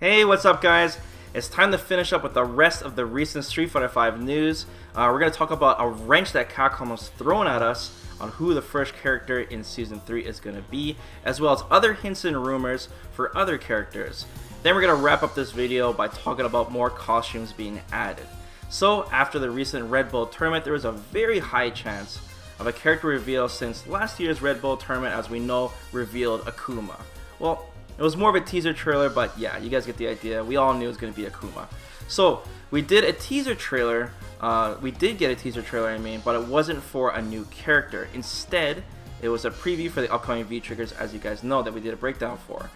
Hey, what's up guys? It's time to finish up with the rest of the recent Street Fighter V news. We're going to talk about a wrench that Capcom has thrown at us on who the first character in Season 3 is going to be, as well as other hints and rumors for other characters. Then we're going to wrap up this video by talking about more costumes being added. So, after the recent Red Bull tournament, there was a very high chance of a character reveal since last year's Red Bull tournament, as we know, revealed Akuma. Well, it was more of a teaser trailer, but yeah, you guys get the idea. We all knew it was going to be Akuma. So, we did a teaser trailer. We did get a teaser trailer, I mean, but it wasn't for a new character. Instead, it was a preview for the upcoming V-Triggers, as you guys know, that we did a breakdown for.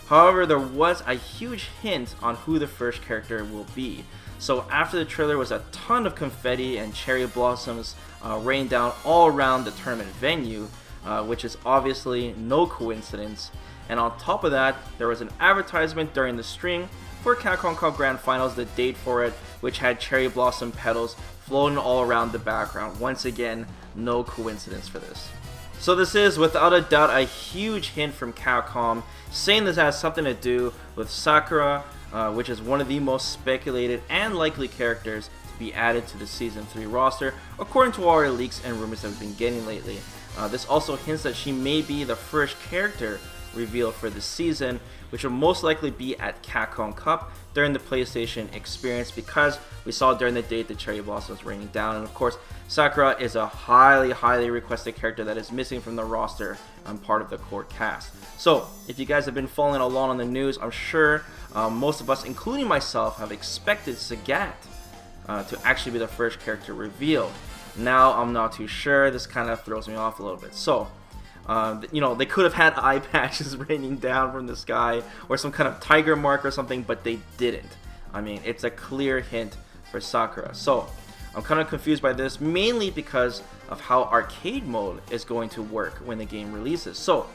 However, there was a huge hint on who the first character will be. So after the trailer was a ton of confetti and cherry blossoms rained down all around the tournament venue, which is obviously no coincidence. And on top of that, there was an advertisement during the stream for Capcom Cup Grand Finals, the date for it, which had cherry blossom petals floating all around the background. Once again, no coincidence for this. So this is without a doubt a huge hint from Capcom, saying this has something to do with Sakura, which is one of the most speculated and likely characters to be added to the Season 3 roster, according to all our leaks and rumors that we've been getting lately. This also hints that she may be the first character revealed for the season, which will most likely be at Capcom Cup during the PlayStation experience, because we saw during the date the cherry blossoms raining down. And of course, Sakura is a highly requested character that is missing from the roster and part of the core cast. So if you guys have been following along on the news, I'm sure most of us, including myself, have expected Sagat to actually be the first character revealed. Now I'm not too sure. This kind of throws me off a little bit. So you know, they could have had eye patches raining down from the sky or some kind of tiger mark or something, but they didn't. I mean, it's a clear hint for Sakura. So I'm kind of confused by this, mainly because of how arcade mode is going to work when the game releases. So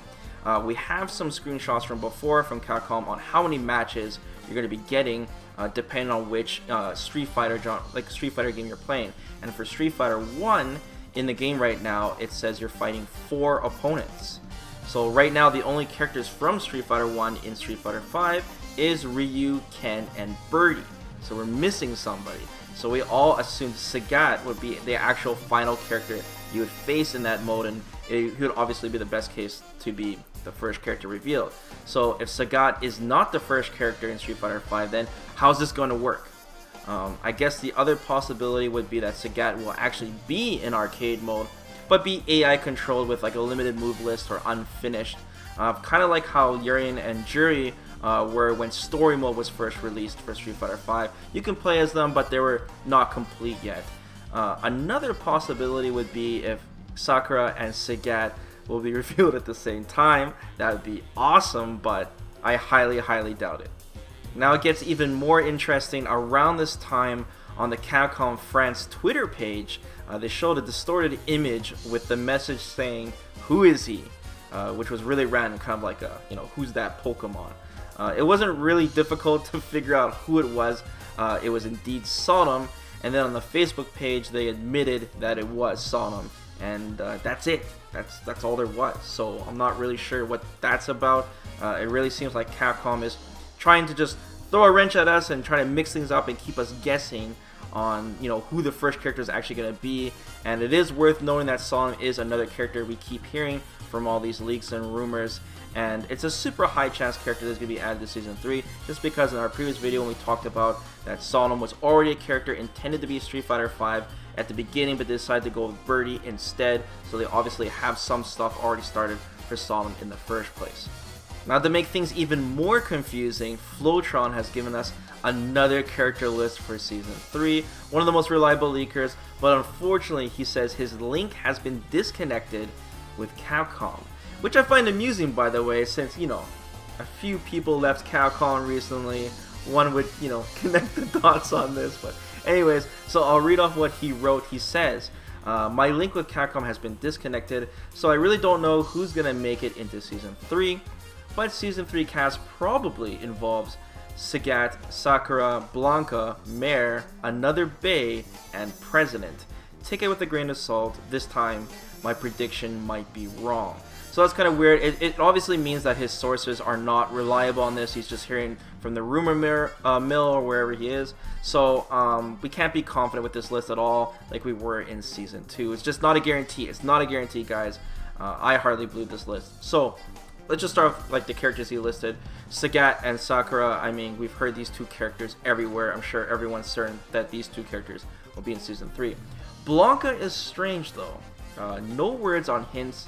we have some screenshots from before from Capcom on how many matches you're going to be getting depending on which Street Fighter game you're playing. And for Street Fighter 1, in the game right now, it says you're fighting 4 opponents. So right now, the only characters from Street Fighter 1 in Street Fighter 5 is Ryu, Ken, and Birdie. So we're missing somebody. So we all assumed Sagat would be the actual final character you would face in that mode, and he would obviously be the best case to be the first character revealed. So if Sagat is not the first character in Street Fighter 5, then how's this going to work? I guess the other possibility would be that Sagat will actually be in arcade mode, but be AI controlled with like a limited move list or unfinished. Kind of like how Yurian and Juri were when story mode was first released for Street Fighter V. You can play as them, but they were not complete yet. Another possibility would be if Sakura and Sagat will be revealed at the same time. That would be awesome, but I highly doubt it. Now it gets even more interesting. Around this time on the Capcom France Twitter page, they showed a distorted image with the message saying, "Who is he?" Which was really random, kind of like a, you know, who's that Pokemon? It wasn't really difficult to figure out who it was. It was indeed Sodom, and then on the Facebook page they admitted that it was Sodom, and that's it. That's all there was. So I'm not really sure what that's about. It really seems like Capcom is trying to just throw a wrench at us and try to mix things up and keep us guessing on, you know, who the first character is actually going to be. And it is worth knowing that Solemn is another character we keep hearing from all these leaks and rumors, and it's a super high chance character that's going to be added to Season 3, just because in our previous video when we talked about that Solemn was already a character intended to be Street Fighter V at the beginning, but they decided to go with Birdie instead, so they obviously have some stuff already started for Solemn in the first place. Now, to make things even more confusing, Flowtron has given us another character list for Season 3, one of the most reliable leakers, but unfortunately he says his link has been disconnected with Capcom, which I find amusing, by the way, since, you know, a few people left Capcom recently. One would, you know, connect the dots on this, but anyways, so I'll read off what he wrote. He says, my link with Capcom has been disconnected, so I really don't know who's gonna make it into Season 3. But Season 3 cast probably involves Sagat, Sakura, Blanca, Mare, another Bay, and President. Take it with a grain of salt. This time, my prediction might be wrong. So that's kind of weird. It obviously means that his sources are not reliable on this. He's just hearing from the rumor mill or wherever he is. So we can't be confident with this list at all like we were in Season 2. It's just not a guarantee. It's not a guarantee, guys. I hardly believe this list. So let's just start with like the characters he listed. Sagat and Sakura, I mean, we've heard these two characters everywhere. I'm sure everyone's certain that these two characters will be in Season 3. Blanca is strange though. No words on hints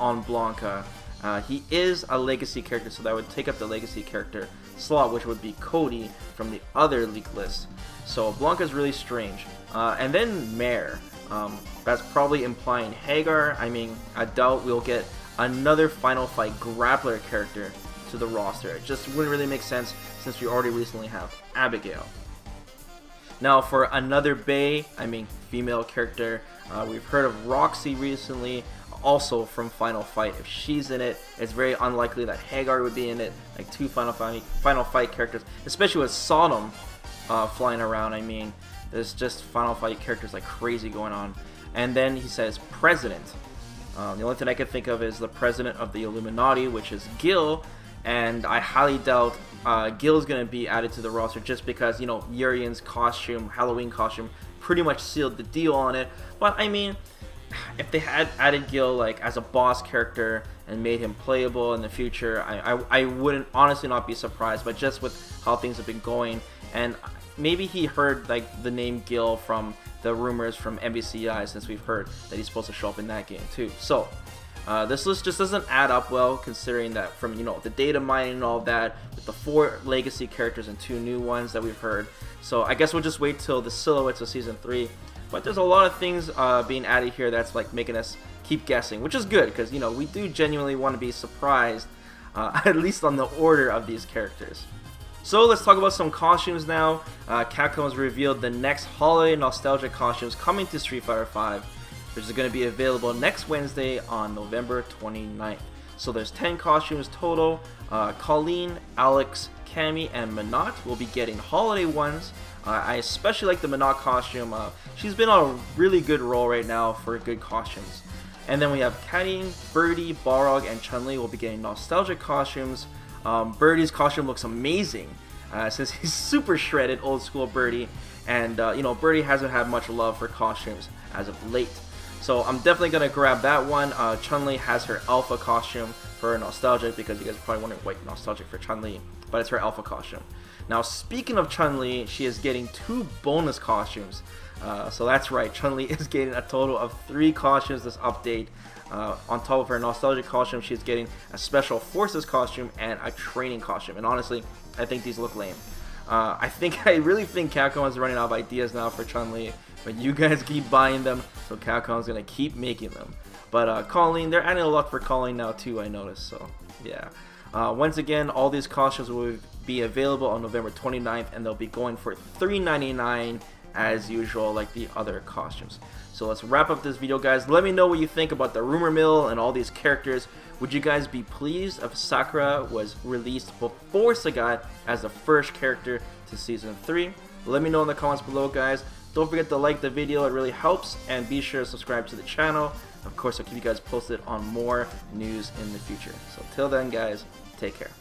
on Blanca. He is a legacy character, so that would take up the legacy character slot, which would be Cody from the other leak list. So Blanca is really strange. And then Mare. That's probably implying Hagar. I mean, I doubt we'll get another Final Fight grappler character to the roster. It just wouldn't really make sense since we already recently have Abigail. Now for another Bae, I mean female character, we've heard of Roxy recently, also from Final Fight. If she's in it, it's very unlikely that Hagar would be in it, like two Final Fight characters, especially with Sodom flying around. I mean, there's just Final Fight characters like crazy going on. And then he says President. The only thing I can think of is the President of the Illuminati, which is Gil, and I highly doubt Gil's going to be added to the roster just because, you know, Urian's costume, Halloween costume, pretty much sealed the deal on it. But I mean, if they had added Gil like as a boss character and made him playable in the future, I wouldn't honestly not be surprised. But just with how things have been going, and maybe he heard like the name Gil from the rumors from NBCI, since we've heard that he's supposed to show up in that game too. So this list just doesn't add up well, considering that from, you know, the data mining and all of that, with the 4 legacy characters and 2 new ones that we've heard. So I guess we'll just wait till the silhouettes of Season 3. But there's a lot of things being added here that's like making us keep guessing, which is good because, you know, we do genuinely want to be surprised, at least on the order of these characters. So let's talk about some costumes now. Capcom has revealed the next holiday nostalgia costumes coming to Street Fighter V, which is going to be available next Wednesday on November 29th. So there's 10 costumes total. Colleen, Alex, Cammy, and Minot will be getting holiday ones. I especially like the Minot costume. She's been on a really good roll right now for good costumes. And then we have Kadeen, Birdie, Balrog, and Chun-Li will be getting nostalgic costumes. Birdie's costume looks amazing since he's super shredded, old school Birdie. And you know, Birdie hasn't had much love for costumes as of late. So I'm definitely going to grab that one. Chun-Li has her Alpha costume for nostalgic, because you guys are probably wondering why nostalgic for Chun-Li, but it's her Alpha costume. Now speaking of Chun-Li, she is getting 2 bonus costumes. So that's right, Chun-Li is getting a total of 3 costumes this update. On top of her nostalgic costume, she's getting a special forces costume and a training costume. And honestly, I think these look lame. I really think Capcom is running out of ideas now for Chun-Li, but you guys keep buying them, so Capcom's gonna keep making them. But Colleen, they're adding a lot for Colleen now too, I noticed. So yeah. Once again, all these costumes will be available on November 29th, and they'll be going for $3.99 as usual, like the other costumes. So let's wrap up this video, guys. Let me know what you think about the rumor mill and all these characters. Would you guys be pleased if Sakura was released before Sagat as the first character to Season 3? Let me know in the comments below, guys. Don't forget to like the video, it really helps, and be sure to subscribe to the channel. Of course, I'll keep you guys posted on more news in the future. So till then, guys, take care.